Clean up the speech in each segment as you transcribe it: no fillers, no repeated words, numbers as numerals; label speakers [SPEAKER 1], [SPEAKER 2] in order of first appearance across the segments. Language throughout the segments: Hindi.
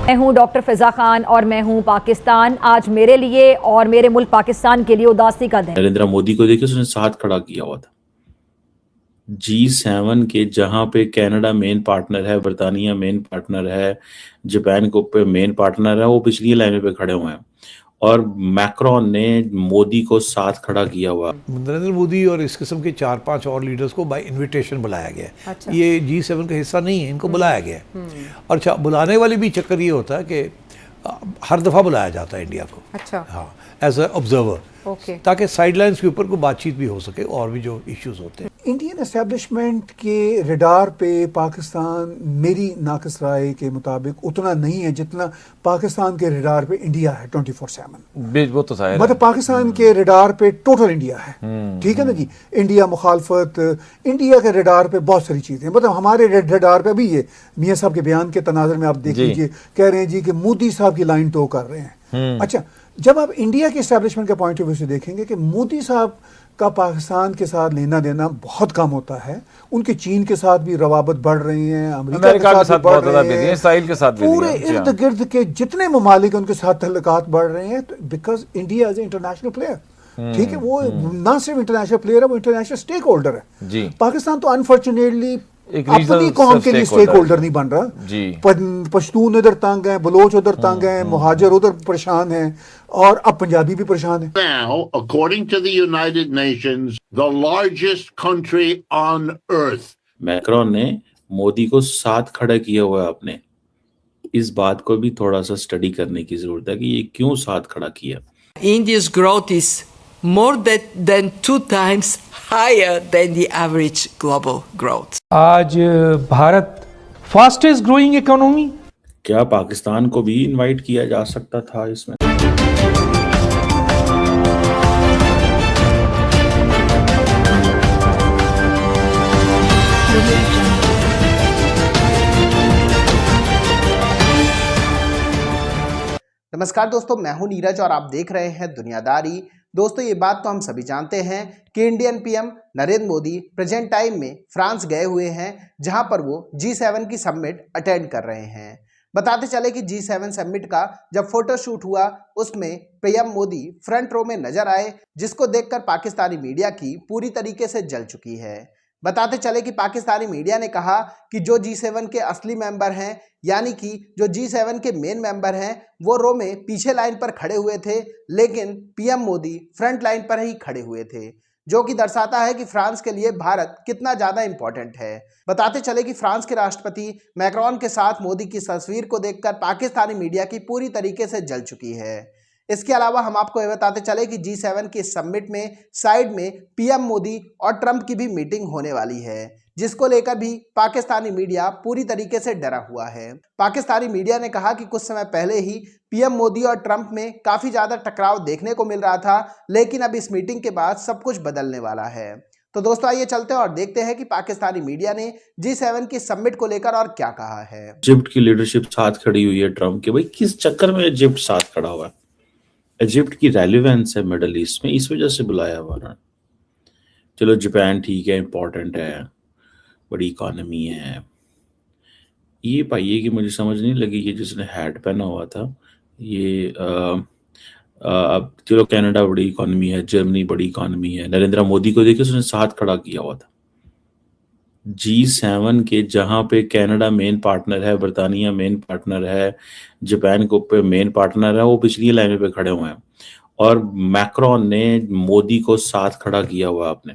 [SPEAKER 1] मैं हूं डॉक्टर फिजा खान और मैं हूं पाकिस्तान। आज मेरे लिए और मेरे मुल्क पाकिस्तान के लिए उदासी का दिन।
[SPEAKER 2] नरेंद्र मोदी को देखिए, उसने साथ खड़ा किया हुआ था G7 के, जहां पे कनाडा मेन पार्टनर है, बर्तानिया मेन पार्टनर है, जापान को पे मेन पार्टनर है, वो पिछली लाइन पे खड़े हुए हैं और मैक्रोन ने मोदी को साथ खड़ा किया हुआ।
[SPEAKER 3] नरेंद्र मोदी और इस किस्म के 4-5 और लीडर्स को बाय इनविटेशन बुलाया गया है।
[SPEAKER 4] अच्छा।
[SPEAKER 3] ये G7 का हिस्सा नहीं है, इनको बुलाया गया है। और अच्छा, बुलाने वाली भी चक्कर ये होता है कि हर दफ़ा बुलाया जाता है इंडिया को।
[SPEAKER 4] अच्छा।
[SPEAKER 3] हाँ, एज ए ऑब्जर्वर,
[SPEAKER 4] ओके।
[SPEAKER 3] ताकि साइडलाइंस के ऊपर कोई बातचीत भी हो सके और भी जो इश्यूज होते हैं।
[SPEAKER 5] इंडियन एस्टेब्लिशमेंट के रडार पे पाकिस्तान मेरी नाक़िस राय के मुताबिक उतना नहीं है जितना पाकिस्तान के रडार पे इंडिया है 24/7।
[SPEAKER 6] वो तो जाहिर है।
[SPEAKER 5] मतलब पाकिस्तान के रडार पे टोटल इंडिया है। ठीक है ना जी। इंडिया मुखालफत, इंडिया के रडार पे बहुत सारी चीज़ें, मतलब हमारे रडार पे अभी ये मियाँ साहब के बयान के तनाज़ुर में आप देख लीजिए, कह रहे हैं जी कि मोदी साहब की लाइन टो कर रहे हैं। अच्छा, जब आप इंडिया के एस्टेब्लिशमेंट के पॉइंट ऑफ व्यू से देखेंगे कि मोदी साहब का पाकिस्तान के साथ लेना देना बहुत कम होता है, उनके चीन के साथ भी रवाबत बढ़ रही हैं, अमेरिका के साथ बढ़ रहे हैं,
[SPEAKER 6] इसराइल के साथ भी,
[SPEAKER 5] पूरे इर्द गिर्द के जितने ममालिक उनके साथ तल्लुकात बढ़ रहे हैं, because India is international player. ठीक है, वो ना सिर्फ इंटरनेशनल प्लेयर है, वो इंटरनेशनल स्टेक होल्डर है जी। पाकिस्तान तो अनफॉर्चुनेटली अपनी कौम के लिए स्टेक होल्डर नहीं बन रहा जी। पश्तून उधर तंग है, बलोच उधर तंग है, मुहाजिर उधर परेशान है, और अब पंजाबी भी परेशान है।
[SPEAKER 7] Now, according to the United Nations, the largest country on earth.
[SPEAKER 2] Macron ने मोदी को साथ खड़ा किया हुआ है अपने। इस बात को भी थोड़ा सा स्टडी करने की जरूरत है कि ये क्यों साथ खड़ा किया।
[SPEAKER 8] India's growth is more than 2 times higher than the average global growth.
[SPEAKER 9] आज भारत फास्टेस्ट ग्रोइंग इकोनॉमी।
[SPEAKER 2] क्या पाकिस्तान को भी इनवाइट किया जा सकता था इसमें?
[SPEAKER 10] नमस्कार दोस्तों, मैं हूं नीरज और आप देख रहे हैं दुनियादारी। दोस्तों, ये बात तो हम सभी जानते हैं कि Indian PM Narendra Modi present time में फ्रांस गए हुए हैं, जहां पर वो G7 की समिट अटेंड कर रहे हैं। बताते चले कि G7 समिट का जब फोटोशूट हुआ, उसमें पीएम मोदी फ्रंट रो में नजर आए, जिसको देखकर पाकिस्तानी मीडिया की पूरी तरीके से जल चुकी है। बताते चले कि पाकिस्तानी मीडिया ने कहा कि जो G7 के असली मेंबर हैं, यानी कि जो G7 के मेन मेंबर हैं, वो रो में पीछे लाइन पर खड़े हुए थे, लेकिन पीएम मोदी फ्रंट लाइन पर ही खड़े हुए थे, जो कि दर्शाता है कि फ्रांस के लिए भारत कितना ज़्यादा इंपॉर्टेंट है। बताते चले कि फ्रांस के राष्ट्रपति मैक्रोन के साथ मोदी की तस्वीर को देखकर पाकिस्तानी मीडिया की पूरी तरीके से जल चुकी है। इसके अलावा हम आपको ये बताते चले कि G7 की समिट में साइड में पीएम मोदी और ट्रंप की भी मीटिंग होने वाली है, जिसको लेकर भी पाकिस्तानी मीडिया पूरी तरीके से डरा हुआ है। पाकिस्तानी मीडिया ने कहा कि कुछ समय पहले ही पीएम मोदी और ट्रंप में काफ़ी ज़्यादा टकराव देखने को मिल रहा था, लेकिन अब इस मीटिंग के बाद सब कुछ बदलने वाला है। तो दोस्तों, आइए चलते हैं और देखते हैं कि पाकिस्तानी मीडिया ने G7 की समिट को लेकर और क्या कहा है।
[SPEAKER 2] इजिप्ट की लीडरशिप साथ खड़ी हुई है ट्रंप के। भाई, किस चक्कर में इजिप्ट साथ खड़ा हुआ है? इजिप्ट की रेलिवेंस है मिडल ईस्ट में, इस वजह से बुलाया हुआ है। चलो, जापान ठीक है, इंपॉर्टेंट है, बड़ी इकोनॉमी है। ये पाइए कि मुझे समझ नहीं लगी, ये जिसने हैट पहना हुआ था, ये अब चलो, कनाडा बड़ी इकोनॉमी है, जर्मनी बड़ी इकोनॉमी है। नरेंद्र मोदी को देखिए, उसने साथ खड़ा किया हुआ था G7 के, जहां पे कनाडा मेन पार्टनर है, बर्तानिया मेन पार्टनर है, जापान को पे मेन पार्टनर है, वो पिछली लाइन पे खड़े हुए हैं और मैक्रोन ने मोदी को साथ खड़ा किया हुआ अपने।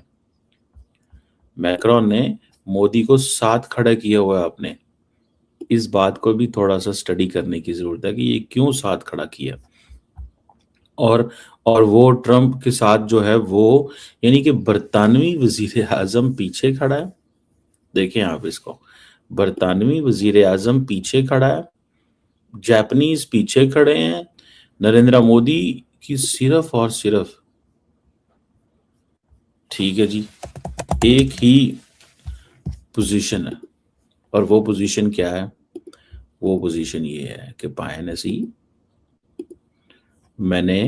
[SPEAKER 2] मैक्रोन ने मोदी को साथ खड़ा किया हुआ अपने। इस बात को भी थोड़ा सा स्टडी करने की जरूरत है कि ये क्यों साथ खड़ा किया। और वो ट्रंप के साथ जो है वो, यानी कि बरतानवी वजीर आजम पीछे खड़ा है। देखें आप इसको, बरतानवी वजीर आजम पीछे खड़ा है, जापानीज पीछे खड़े हैं, नरेंद्र मोदी की सिर्फ और सिर्फ, ठीक है जी, एक ही पोजीशन है। और वो पोजीशन क्या है? वो पोजीशन ये है कि बाय नसीब मैंने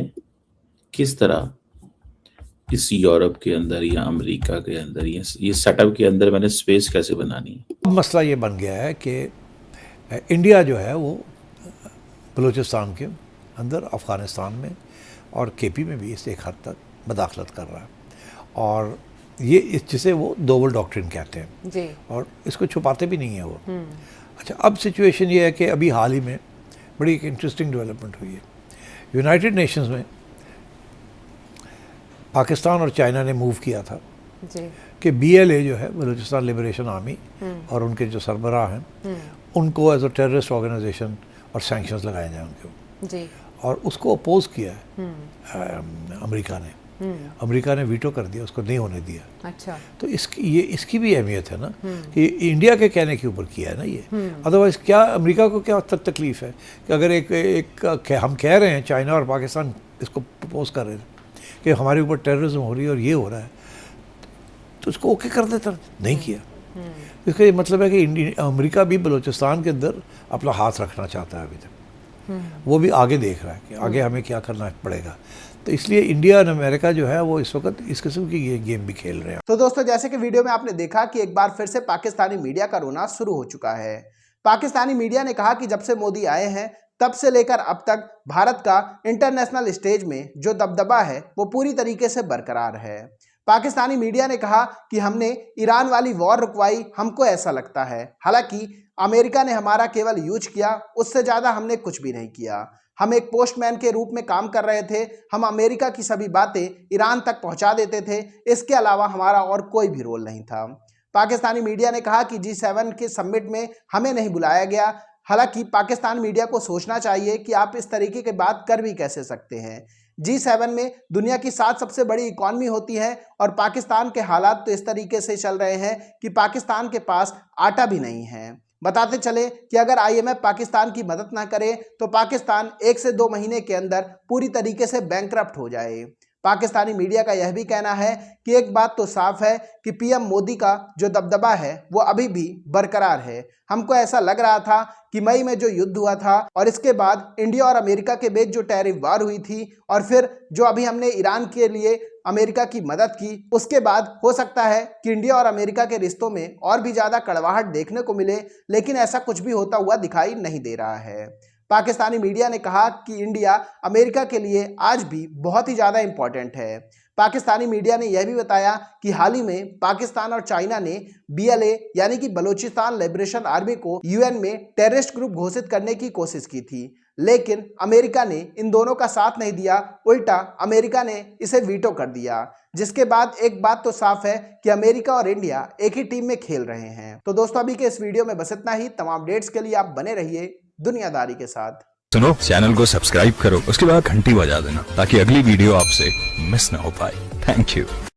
[SPEAKER 2] किस तरह इस यूरोप के अंदर या अमेरिका के अंदर ये सेटअप के अंदर मैंने स्पेस कैसे बनानी है।
[SPEAKER 3] मसला ये बन गया है कि इंडिया जो है वो बलूचिस्तान के अंदर, अफ़गानिस्तान में और केपी में भी इस एक हद तक मदाखलत कर रहा है, और ये जिसे वो दोवल डॉक्ट्रिन कहते हैं
[SPEAKER 1] जी।
[SPEAKER 3] और इसको छुपाते भी नहीं है वो। अच्छा, अब सिचुएशन ये है कि अभी हाल ही में बड़ी एक इंटरेस्टिंग डेवलपमेंट हुई है। यूनाइटेड नेशंस में पाकिस्तान और चाइना ने मूव किया था
[SPEAKER 1] जी।
[SPEAKER 3] कि BLA जो है, बलूचिस्तान लिबरेशन आर्मी, और उनके जो सरबराह हैं उनको एज अ टेररिस्ट ऑर्गेनाइजेशन और सैंक्शंस लगाए जाए उनके,
[SPEAKER 1] जी।
[SPEAKER 3] और उसको अपोज किया है अमेरिका ने। अमेरिका ने वीटो कर दिया, उसको नहीं होने दिया।
[SPEAKER 1] अच्छा।
[SPEAKER 3] तो इसकी भी अहमियत है ना कि इंडिया के कहने के ऊपर किया है ना ये। अदरवाइज क्या अमेरिका को क्या तकलीफ है कि अगर हम कह रहे हैं, चाइना और पाकिस्तान इसको प्रपोज कर रहे हैं कि हमारे ऊपर टेररिज्म हो रही है और ये हो रहा है, तो उसको ओके कर देता, नहीं किया। इसका ये मतलब है कि अमेरिका भी बलूचिस्तान के अंदर अपना हाथ रखना चाहता है अभी तक। वो भी आगे देख रहा है कि आगे हमें क्या करना पड़ेगा। तो इसलिए इंडिया और अमेरिका जो है वो इस वक्त इस किस्म की ये गेम भी खेल रहे हैं।
[SPEAKER 10] तो दोस्तों, जैसे कि वीडियो में आपने देखा कि एक बार फिर से पाकिस्तानी मीडिया का रोना शुरू हो चुका है। पाकिस्तानी मीडिया ने कहा कि जब से मोदी आए हैं तब से लेकर अब तक भारत का इंटरनेशनल स्टेज में जो दबदबा है वो पूरी तरीके से बरकरार है। पाकिस्तानी मीडिया ने कहा कि हमने ईरान वाली वॉर रुकवाई, हमको ऐसा लगता है। हालांकि अमेरिका ने हमारा केवल यूज किया, उससे ज़्यादा हमने कुछ भी नहीं किया। हम एक पोस्टमैन के रूप में काम कर रहे थे। हम अमेरिका की सभी बातें ईरान तक पहुंचा देते थे, इसके अलावा हमारा और कोई भी रोल नहीं था। पाकिस्तानी मीडिया ने कहा कि G7 के समिट में हमें नहीं बुलाया गया। हालांकि पाकिस्तान मीडिया को सोचना चाहिए कि आप इस तरीके की बात कर भी कैसे सकते हैं। G7 में दुनिया की 7 सबसे बड़ी इकॉनमी होती है और पाकिस्तान के हालात तो इस तरीके से चल रहे हैं कि पाकिस्तान के पास आटा भी नहीं है। बताते चले कि अगर IMF पाकिस्तान की मदद ना करे तो पाकिस्तान 1 से 2 महीने के अंदर पूरी तरीके से बैंकरप्ट हो जाए। पाकिस्तानी मीडिया का यह भी कहना है कि एक बात तो साफ है कि PM मोदी का जो दबदबा है वो अभी भी बरकरार है। हमको ऐसा लग रहा था कि मई में जो युद्ध हुआ था और इसके बाद इंडिया और अमेरिका के बीच जो टैरिफ वार हुई थी और फिर जो अभी हमने ईरान के लिए अमेरिका की मदद की, उसके बाद हो सकता है कि इंडिया और अमेरिका के रिश्तों में और भी ज़्यादा कड़वाहट देखने को मिले, लेकिन ऐसा कुछ भी होता हुआ दिखाई नहीं दे रहा है। पाकिस्तानी मीडिया ने कहा कि इंडिया अमेरिका के लिए आज भी बहुत ही ज़्यादा इम्पॉर्टेंट है। पाकिस्तानी मीडिया ने यह भी बताया कि हाल ही में पाकिस्तान और चाइना ने BLA यानी कि बलूचिस्तान लिबरेशन आर्मी को UN में टेररिस्ट ग्रुप घोषित करने की कोशिश की थी, लेकिन अमेरिका ने इन दोनों का साथ नहीं दिया। उल्टा अमेरिका ने इसे वीटो कर दिया, जिसके बाद एक बात तो साफ है कि अमेरिका और इंडिया एक ही टीम में खेल रहे हैं। तो दोस्तों, अभी के इस वीडियो में बस इतना ही। तमाम अपडेट्स के लिए आप बने रहिए दुनियादारी के साथ।
[SPEAKER 4] सुनो, चैनल को सब्सक्राइब करो, उसके बाद घंटी बजा देना ताकि अगली वीडियो आपसे मिस ना हो पाए। Thank you.